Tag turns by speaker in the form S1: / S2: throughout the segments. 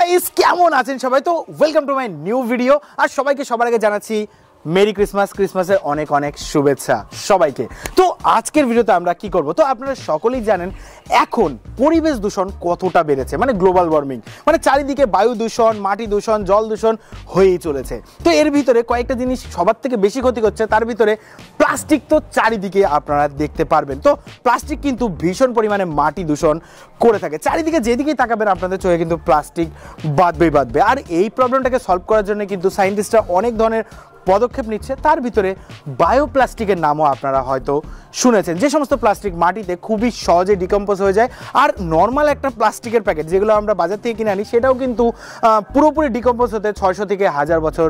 S1: Guys কেমন আছেন সবাই? তো welcome to my new video. আর সবাইকে সবার আগে জানাচ্ছি মেরি ক্রিসমাস, ক্রিসমাসের অনেক অনেক শুভেচ্ছা সবাইকে। তো আজকের ভিডিওতে আমরা কি করব, তো আপনারা সকলেই জানেন এখন পরিবেশ দূষণ কতটা বেড়েছে, মানে গ্লোবাল ওয়ার্মিং, মানে চারিদিকে বায়ু দূষণ, মাটি দূষণ, জল দূষণ হয়েই চলেছে। তো এর ভিতরে কয়েকটা জিনিস সবার থেকে বেশি ক্ষতি করছে, তার ভিতরে প্লাস্টিক তো চারিদিকে আপনারা দেখতে পারবেন। তো প্লাস্টিক কিন্তু ভীষণ পরিমাণে মাটি দূষণ করে থাকে, চারিদিকে যেদিকেই তাকাবেন আপনাদের চোখে কিন্তু প্লাস্টিক বাঁধবে। আর এই প্রবলেমটাকে সলভ করার জন্য কিন্তু সায়েন্টিস্টরা অনেক ধরনের পদক্ষেপ নিচ্ছে। তার ভিতরে বায়োপ্লাস্টিকের নামও আপনারা হয়তো শুনেছেন, যে সমস্ত প্লাস্টিক মাটিতে খুবই সহজে ডিকম্পোজ হয়ে যায়। আর নর্মাল একটা প্লাস্টিকের প্যাকেট যেগুলো আমরা বাজার থেকে কিনে আনি, সেটাও কিন্তু পুরোপুরি ডিকম্পোজ হতে 600 থেকে 1000 বছর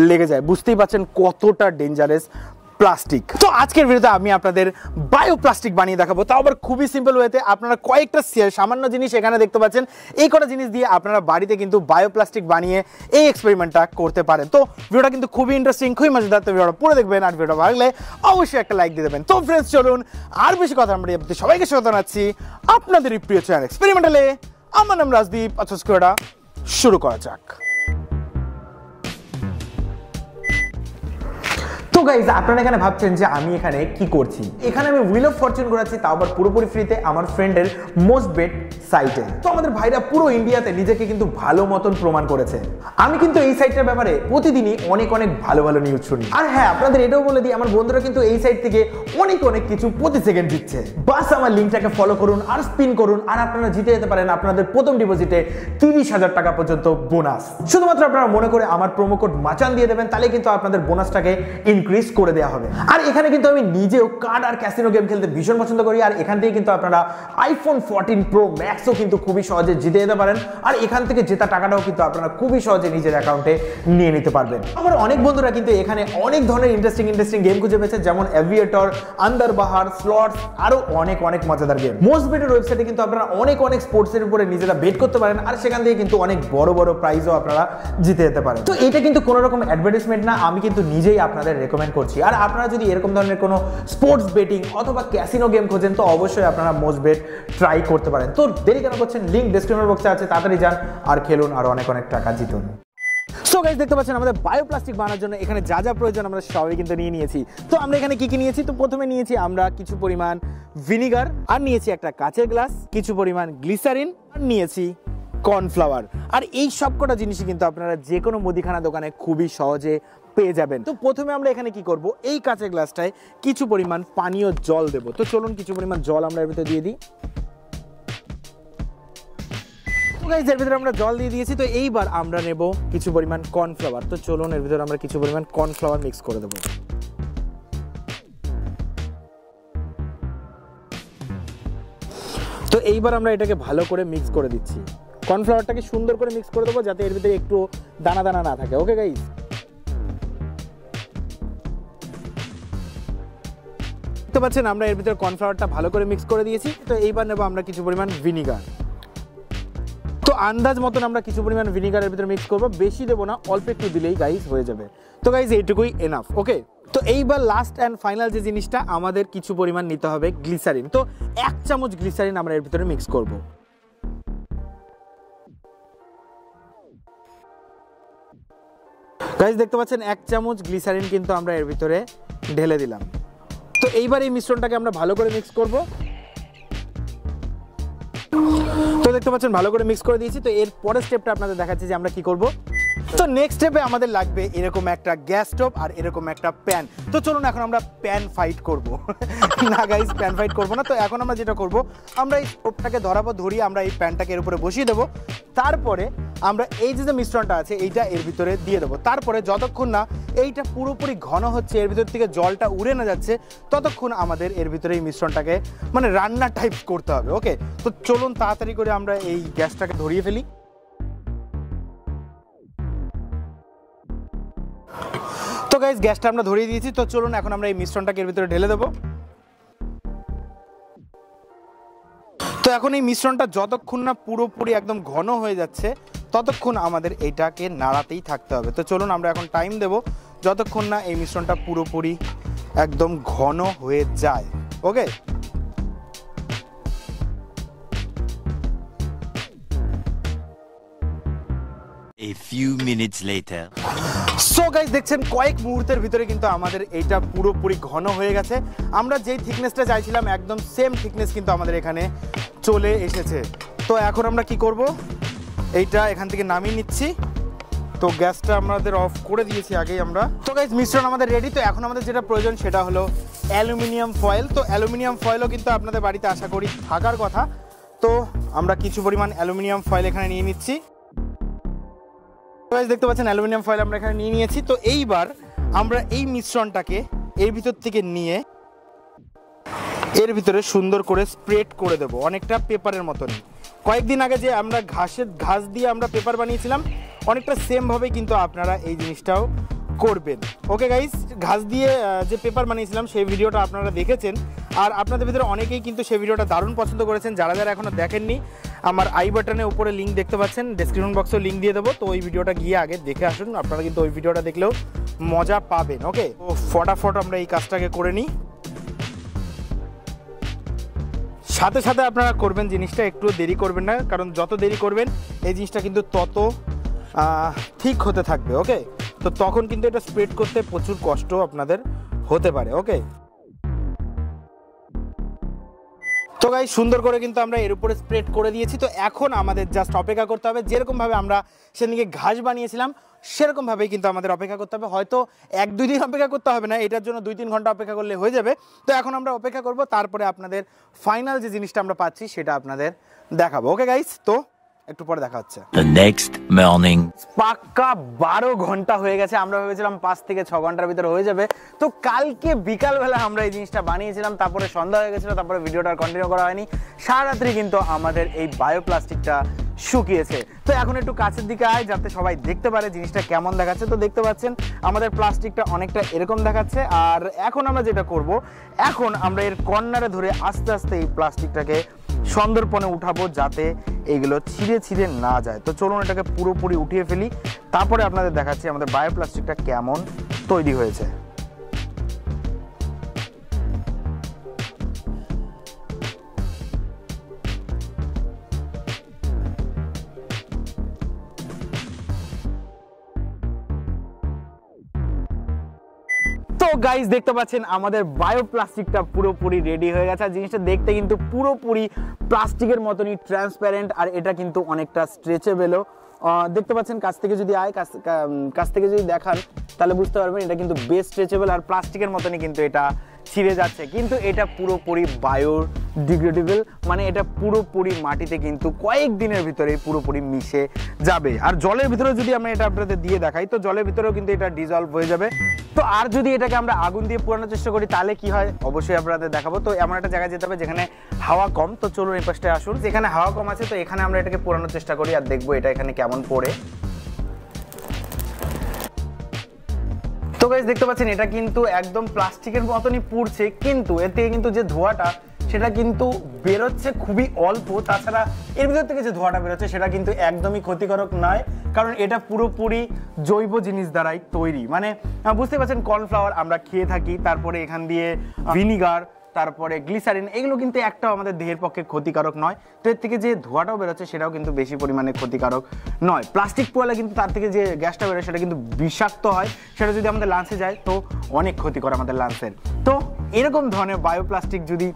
S1: লেগে যায়। বুঝতেই পারছেন কতটা ডেঞ্জারাস প্লাস্টিক। তো আজকের ভিডিওতে আমি আপনাদের বায়োপ্লাস্টিক বানিয়ে দেখাবো, তাও আবার খুবই সিম্পল ওয়েতে। আপনারা কয়েকটা সামান্য জিনিস এখানে দেখতে পাচ্ছেন, এই কটা জিনিস দিয়ে আপনারা বাড়িতে কিন্তু বায়োপ্লাস্টিক বানিয়ে এই এক্সপেরিমেন্টটা করতে পারেন। তো ভিডিওটা কিন্তু খুবই ইন্টারেস্টিং, খুবই মজাদার। তো ভিডিওটা পুরো দেখবেন, আর ভিডিওটা ভালো লাগলে অবশ্যই একটা লাইক দিয়ে দেবেন। তো ফ্রেন্ডস চলুন আর বেশি কথা আমরা সবাইকে স্বাগত জানাচ্ছি আপনাদের প্রিয় চ্যানেল এক্সপেরিমেন্টালে। আমার নাম রাজদীপ। আচ্ছা শুরু করা যাক। তো গাইজ আপনারা এখানে ভাবছেন যে আমি এখানে কি করছি। এখানে আমি হুইল অফ ফরচুন ঘোরাচ্ছি, তাও আবার পুরোপুরি ফ্রিতে আমার ফ্রেন্ডের মোস্ট বেট সাইটে। তো আমাদের ভাইরা পুরো ইন্ডিয়াতে নিজেকে কিন্তু ভালো মতন প্রমাণ করেছে। আমি কিন্তু এই সাইটটার ব্যাপারে প্রতিদিনই অনেক ভালো নিউজ শুনি। আর হ্যাঁ, আপনাদের এটাও বলে দিই, আমার বন্ধুরা কিন্তু এই সাইট থেকে অনেক কিছু প্রতি সেকেন্ড দিচ্ছে। বাস আমার লিঙ্কটাকে ফলো করুন আর স্পিন করুন, আর আপনারা জিতে যেতে পারেন আপনাদের প্রথম ডিপোজিটে 30,000 টাকা পর্যন্ত বোনাস। শুধুমাত্র আপনারা মনে করে আমার প্রোমো কোড মাচান দিয়ে দেবেন, তাহলে কিন্তু আপনাদের বোনাসটাকে ইনক্রিজ করে দেওয়া হবে। আর এখানে কিন্তু আমি নিজেও কার্ড আর ক্যাসিনো গেম খেলতে ভীষণ পছন্দ করি। আর এখান থেকে কিন্তু আপনারা আইফোন 14 প্রো ম্যাক্সও কিন্তু খুবই সহজে জিতে যেতে পারেন। আর এখান থেকে জেতা টাকাটাও কিন্তু আপনারা খুবই সহজে নিজের অ্যাকাউন্টে নিয়ে নিতে পারবেন। আমার অনেক বন্ধুরা কিন্তু এখানে অনেক ধরনের ইন্টারেস্টিং গেম খুঁজে পেয়েছে, যেমন এভিয়েটর, আন্ডার বাহার, স্লটস, আরো অনেক মজাদার গেম। মোস্ট বেটের ওয়েবসাইটে কিন্তু আপনারা অনেক স্পোর্টসের উপরে নিজেরা বেট করতে পারেন, আর সেখান থেকে কিন্তু অনেক বড় প্রাইজও আপনারা জিতে যেতে পারেন। তো এটা কিন্তু কোনো রকম অ্যাডভার্টাইজমেন্ট না, আমি কিন্তু নিজেই আপনাদের রেকমেন্ড করছি। আর আপনারা যদি এরকম ধরনের কোনো স্পোর্টস বেটিং অথবা ক্যাসিনো গেম খোঁজেন, তো অবশ্যই আপনারা মোস্ট বেট ট্রাই করতে পারেন। তো দেরি কেন করছেন, লিঙ্ক ডেসক্রিপশন বক্সে আছে, তাড়াতাড়ি যান আর খেলুন আর অনেক টাকা জিতুন। সো গাইস দেখতে পাচ্ছেন আমাদের বায়োপ্লাস্টিক বানানোর জন্য এখানে যা প্রয়োজন আমরা সবই কিন্তু নিয়ে নিয়েছি। তো আমরা এখানে কি নিয়েছি, তো প্রথমে নিয়েছি আমরা কিছু পরিমাণ ভিনিগার, আর নিয়েছি একটা কাঁচের গ্লাস, কিছু পরিমাণ গ্লিসারিন, আর নিয়েছি কর্নফ্লাওয়ার। আর এই সবকটা জিনিসই কিন্তু আপনারা যে কোনো মুদিখানা দোকানে খুবই সহজে পেয়ে যাবেন। তো প্রথমে আমরা এখানে কি করব, এই কাঁচের গ্লাসটায় কিছু পরিমাণ পানীয় জল দেব। তো চলুন কিছু পরিমাণ জল আমরা এর ভিতরে দিয়ে দিই। এর ভিতরে আমরা জল দিয়ে দিয়েছি। তো এইবার আমরা নেব কিছু পরিমাণ কর্নফ্লাওয়ার। তো চলুন এর ভিতরে আমরা কিছু পরিমাণ কর্নফ্লাওয়ার মিক্স করে দেবো। তো এইবার আমরা এটাকে ভালো করে মিক্স করে দিচ্ছি। কর্নফ্লাওয়ারটাকে সুন্দর করে মিক্স করে দেবো, যাতে এর ভিতরে একটু দানা না থাকে। ওকে গাইস, দেখতে পাচ্ছেন আমরা এর ভিতরে কর্নফ্লাওয়ারটা ভালো করে মিক্স করে দিয়েছি। তো এইবার নেব আমরা কিছু পরিমাণ ভিনিগার। তো আন্দাজ মতন আমরা কিছু পরিমাণ ভিনিগারের ভিতরে মিক্স করবো, বেশি দেবো না, অল্প একটু দিলেই গাইস হয়ে যাবে। তো গাইস এইটুকুই এনাফ। ওকে, তো এইবার লাস্ট অ্যান্ড ফাইনাল যে জিনিসটা, আমাদের কিছু পরিমাণ নিতে হবে গ্লিসারিন। তো 1 চামচ গ্লিসারিন আমরা এর ভিতরে মিক্স করব। গাইস দেখতে পাচ্ছেন 1 চামচ গ্লিসারিন কিন্তু আমরা এর ভিতরে ঢেলে দিলাম। তো এইবার এই মিশ্রণটাকে আমরা ভালো করে মিক্স করব। তো দেখতে পাচ্ছেন ভালো করে মিক্স করে দিয়েছি। তো এর পরের স্টেপটা আপনাদের দেখাচ্ছি যে আমরা কি করব। তো নেক্সট স্টেপে আমাদের লাগবে এরকম একটা গ্যাস স্টোভ আর এরকম একটা প্যান। তো চলুন এখন আমরা প্যান ফাইট করব। না গাইস, প্যান ফাইট করব না। তো এখন আমরা যেটা করব, আমরা এই স্টোভটাকে ধরিয়ে আমরা এই প্যানটাকে এর উপরে বসিয়ে দেবো। তারপরে আমরা এই যে মিশ্রণটা আছে এইটা এর ভিতরে দিয়ে দেবো। তারপরে যতক্ষণ না এইটা পুরোপুরি ঘন হচ্ছে, এর ভিতর থেকে জলটা উড়ে না যাচ্ছে, ততক্ষণ আমাদের এর ভিতরে এই মিশ্রণটাকে মানে রান্না টাইপ করতে হবে। ওকে, তো চলুন তাড়াতাড়ি করে আমরা এই গ্যাসটাকে ধরিয়ে ফেলি। তো গাইস গ্যাসটা আমরা ধরিয়ে দিয়েছি। তো চলুন এখন আমরা এই মিশ্রণটাকে এর ভিতরে ঢেলে দেবো। তো এখন এই মিশ্রণটা যতক্ষণ না পুরোপুরি একদম ঘন হয়ে যাচ্ছে, ততক্ষণ আমাদের এইটাকে নাড়াতেই থাকতে হবে। তো চলুন আমরা এখন টাইম দেব যতক্ষণ না এই মিশ্রণটা পুরোপুরি একদম ঘন হয়ে যায়। ওকে,
S2: A few minutes later.
S1: So guys দেখছেন কয়েক মুহূর্তের ভিতরে কিন্তু আমাদের এইটা পুরোপুরি ঘন হয়ে গেছে। আমরা যেই থিকনেসটা চাইছিলাম একদম সেম থিকনেস কিন্তু আমাদের এখানে চলে এসেছে। তো এখন আমরা কি করব, এইটা এখান থেকে নামিয়ে নিচ্ছি। তো গ্যাসটা আমাদের অফ করে দিয়েছি আগেই আমরা। তো গাইস মিশ্রণ আমাদের রেডি। তো এখন আমাদের যেটা প্রয়োজন সেটা হলো অ্যালুমিনিয়াম ফয়েল। তো অ্যালুমিনিয়াম ফয়েলও কিন্তু আপনাদের বাড়িতে আশা করি থাকার কথা। তো আমরা কিছু পরিমাণ অ্যালুমিনিয়াম ফয়েল এখানে নিয়ে নিচ্ছি। দেখতে পাচ্ছেন অ্যালুমিনিয়াম ফয়েল আমরা এখানে নিয়ে নিয়েছি। তো এইবার আমরা এই মিশ্রণটাকে এর ভিতর থেকে নিয়ে এর ভিতরে সুন্দর করে স্প্রেড করে দেবো, অনেকটা পেপারের মতনই। কয়েকদিন আগে যে আমরা ঘাস দিয়ে আমরা পেপার বানিয়েছিলাম, অনেকটা সেম ভাবে কিন্তু আপনারা এই জিনিসটাও করবেন। ওকে গাইস, ঘাস দিয়ে যে পেপার বানিয়েছিলাম সেই ভিডিওটা আপনারা দেখেছেন, আর আপনাদের ভিতরে অনেকেই কিন্তু সেই ভিডিওটা দারুণ পছন্দ করেছেন। যারা যারা এখনো দেখেননি, আমার আই বাটনের উপরে লিঙ্ক দেখতে পাচ্ছেন, ডেসক্রিপশন বক্সেও লিঙ্ক দিয়ে দেবো। তো ওই ভিডিওটা গিয়ে আগে দেখে আসুন, আপনারা কিন্তু ওই ভিডিওটা দেখলেও মজা পাবেন। ওকে, তো ফটাফট আমরা এই কাজটাকে করে নিই। সাথে সাথে আপনারা করবেন জিনিসটা, একটু দেরি করবেন না, কারণ যত দেরি করবেন এই জিনিসটা কিন্তু তত ঠিক হতে থাকবে। ওকে, তো তখন কিন্তু এটা স্প্রেড করতে প্রচুর কষ্ট আপনাদের হতে পারে। ওকে, তো গাইস সুন্দর করে কিন্তু আমরা এর উপরে স্প্রেড করে দিয়েছি। তো এখন আমাদের জাস্ট অপেক্ষা করতে হবে, যেরকমভাবে আমরা সেদিকে ঘাস বানিয়েছিলাম সেরকমভাবেই কিন্তু আমাদের অপেক্ষা করতে হবে। হয়তো 1-2 দিন অপেক্ষা করতে হবে না, এটার জন্য 2-3 ঘন্টা অপেক্ষা করলে হয়ে যাবে। তো এখন আমরা অপেক্ষা করব, তারপরে আপনাদের ফাইনাল যে জিনিসটা আমরা পাচ্ছি সেটা আপনাদের দেখাবো। ওকে গাইস, তো একটু পরে দেখা হচ্ছে।
S2: The next morning.
S1: পাক্কা 12 ঘন্টা হয়ে গেছে। আমরা ভেবেছিলাম 5 থেকে 6 ঘন্টার ভিতরে হয়ে যাবে। তো কালকে বিকালবেলা আমরা এই জিনিসটা বানিয়েছিলাম, তারপরে সন্ধ্যা হয়ে গেছিলো, তারপরে ভিডিওটা কন্টিনিউ করা হয়নি। সারা রাত্রি কিন্তু আমাদের এই বায়োপ্লাস্টিকটা শুকিয়েছে। তো এখন একটু কাছের দিকে আয় যাতে সবাই দেখতে পারে জিনিসটা কেমন দেখাচ্ছে। তো দেখতে পাচ্ছেন আমাদের প্লাস্টিকটা অনেকটা এরকম দেখাচ্ছে। আর এখন আমরা যেটা করব, এখন আমরা এর কর্নারে ধরে আস্তে আস্তে এই প্লাস্টিকটাকে সন্দর্পণে উঠাবো, যাতে এইগুলো ছিঁড়ে ছিঁড়ে না যায়। তো চলুন এটাকে পুরোপুরি উঠিয়ে ফেলি, তারপরে আপনাদের দেখাচ্ছি আমাদের বায়োপ্লাস্টিকটা কেমন তৈরি হয়েছে। তো গাইস দেখতে পাচ্ছেন আমাদের বায়োপ্লাস্টিকটা পুরোপুরি রেডি হয়ে গেছে। আর জিনিসটা দেখতে কিন্তু পুরোপুরি প্লাস্টিকের মতনই ট্রান্সপারেন্ট, আর এটা কিন্তু অনেকটা স্ট্রেচেবলও। দেখতে পাচ্ছেন কাছ থেকে যদি কাছ থেকে যদি দেখান তাহলে বুঝতে পারবেন এটা কিন্তু বেশ স্ট্রেচেবল, আর প্লাস্টিকের মতনই কিন্তু এটা ছিঁড়ে যাচ্ছে। কিন্তু এটা পুরোপুরি বায়োডিগ্রেডেবল, মানে এটা পুরোপুরি মাটিতে কিন্তু কয়েক দিনের ভিতরে পুরোপুরি মিশে যাবে। আর জলের ভিতরে যদি আমরা এটা আপনাদের দিয়ে দেখাই, তো জলের ভিতরেও কিন্তু এটা ডিজলভ হয়ে যাবে। তো আর যদি এটাকে আমরা আগুন দিয়ে পোড়ানোর চেষ্টা করি তাহলে কি হয় অবশ্যই আপনাদের দেখাবো। তো এমন একটা জায়গায় যেতে হবে যেখানে হাওয়া কম। তো চলুন এই পাশটায় আসুন, যেখানে হাওয়া কম আছে। তো এখানে আমরা এটাকে পোড়ানোর চেষ্টা করি আর দেখবো এটা এখানে কেমন পড়ে। তো গাইস দেখতে পাচ্ছেন এটা কিন্তু একদম প্লাস্টিকের মতনই পুড়ছে, কিন্তু এর থেকে কিন্তু যে ধোঁয়াটা সেটা কিন্তু বেরোচ্ছে খুবই অল্প। তাছাড়া এর ভিতর থেকে যে ধোঁয়াটা বেরোচ্ছে সেটা কিন্তু একদমই ক্ষতিকারক নয়, কারণ এটা পুরোপুরি জৈব জিনিস দ্বারাই তৈরি। মানে বুঝতে পারছেন, কর্নফ্লাওয়ার আমরা খেয়ে থাকি, তারপরে এখান দিয়ে ভিনিগার, তারপরে গ্লিসারিন, এগুলো কিন্তু একটাও আমাদের দেহের পক্ষে ক্ষতিকারক নয়। তো এর থেকে যে ধোঁয়াটাও বেরোচ্ছে সেটাও কিন্তু বেশি পরিমাণে ক্ষতিকারক নয়। প্লাস্টিক পোড়ালে কিন্তু তার থেকে যে গ্যাসটা বেরোয় সেটা কিন্তু বিষাক্ত হয়, সেটা যদি আমাদের লাঞ্চে যায় তো অনেক ক্ষতিকর আমাদের লাঞ্চের। তো এরকম ধরনের বায়োপ্লাস্টিক যদি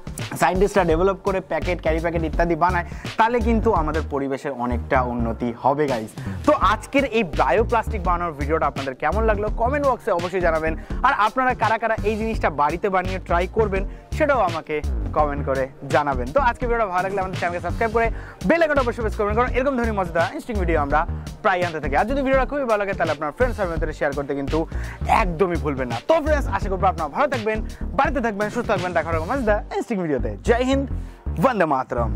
S1: সায়েন্টিস্টরা ডেভেলপ করে প্যাকেট, ক্যারি প্যাকেট ইত্যাদি বানায়, তাহলে কিন্তু আমাদের পরিবেশের অনেকটা উন্নতি হবে গাইস। তো আজকের এই বায়োপ্লাস্টিক বানানোর ভিডিওটা আপনাদের কেমন লাগলো কমেন্ট বক্সে অবশ্যই জানাবেন। আর আপনারা কারা কারা এই জিনিসটা বাড়িতে বানিয়ে ট্রাই করবেন সেটাও আমাকে কমেন্ট করে জানাবেন। তো আজকে ভিডিওটা ভালো লাগলে আমাদের চ্যানেলকে সাবস্ক্রাইব করে বেল আইকনটা অবশ্যই প্রেস করবেন, কারণ এরকম ধরনের মজাদার ইন্টারেস্টিং ভিডিও আমরা প্রায় আনতে থাকি। আর যদি ভিডিওটা খুবই ভালো লাগে তাহলে আপনার ফ্রেন্ডস আর ফ্যামিলির শেয়ার করতে কিন্তু একদমই ভুলবেন না। তো ফ্রেন্ডস, আশা করব আপনারা ভালো থাকবেন, বাড়িতে থাকবেন, সুস্থ থাকবেন। দেখা হবে মজাদার ইন্টারেস্টিং ভিডিওতে। জয় হিন্দ, বন্দে মাতরম।